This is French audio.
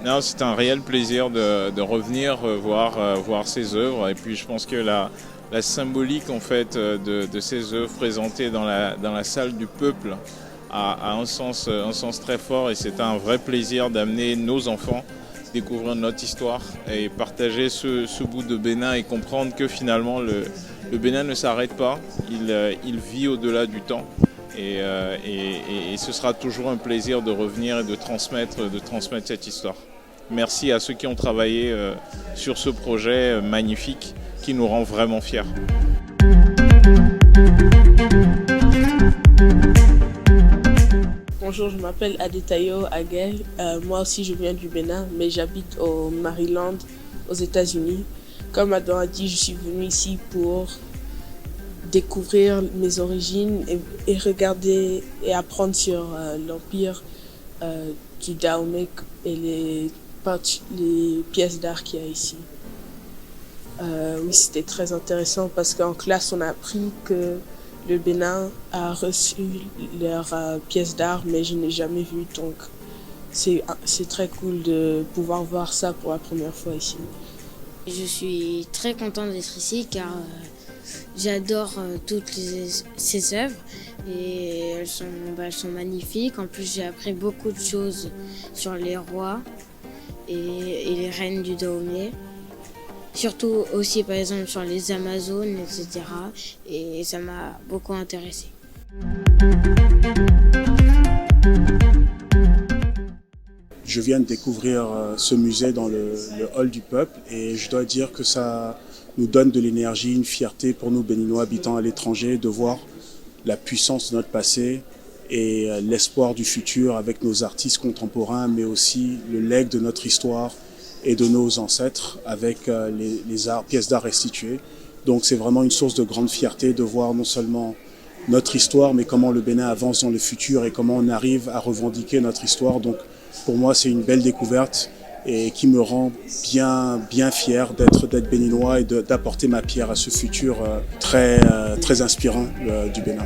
Non, c'est un réel plaisir de revenir voir ces œuvres. Et puis je pense que la symbolique en fait de ces œuvres présentées dans la salle du peuple a un sens très fort. Et c'est un vrai plaisir d'amener nos enfants découvrir notre histoire et partager ce bout de Bénin et comprendre que finalement le Bénin ne s'arrête pas, il vit au-delà du temps. Et ce sera toujours un plaisir de revenir et de transmettre cette histoire. Merci à ceux qui ont travaillé sur ce projet magnifique qui nous rend vraiment fiers. Bonjour, je m'appelle Adetayo Aguel. Moi aussi, je viens du Bénin, mais j'habite au Maryland, aux États-Unis. Comme Adam a dit, je suis venue ici pour découvrir mes origines et regarder et apprendre sur l'empire du Dahomey et les pièces d'art qu'il y a ici. Oui, c'était très intéressant parce qu'en classe, on a appris que le Bénin a reçu leurs pièces d'art, mais je n'ai jamais vu, donc c'est très cool de pouvoir voir ça pour la première fois ici. Je suis très contente d'être ici car j'adore toutes ces œuvres et elles sont magnifiques. En plus, j'ai appris beaucoup de choses sur les rois et les reines du Dahomey. Surtout aussi par exemple sur les Amazones, etc. Et ça m'a beaucoup intéressée. Je viens de découvrir ce musée dans le hall du peuple et je dois dire que ça nous donne de l'énergie, une fierté pour nous Béninois habitant à l'étranger de voir la puissance de notre passé et l'espoir du futur avec nos artistes contemporains, mais aussi le legs de notre histoire et de nos ancêtres avec les pièces d'art restituées. Donc c'est vraiment une source de grande fierté de voir non seulement notre histoire, mais comment le Bénin avance dans le futur et comment on arrive à revendiquer notre histoire. Donc pour moi, c'est une belle découverte et qui me rend bien fier d'être béninois et d'apporter ma pierre à ce futur très inspirant du Bénin.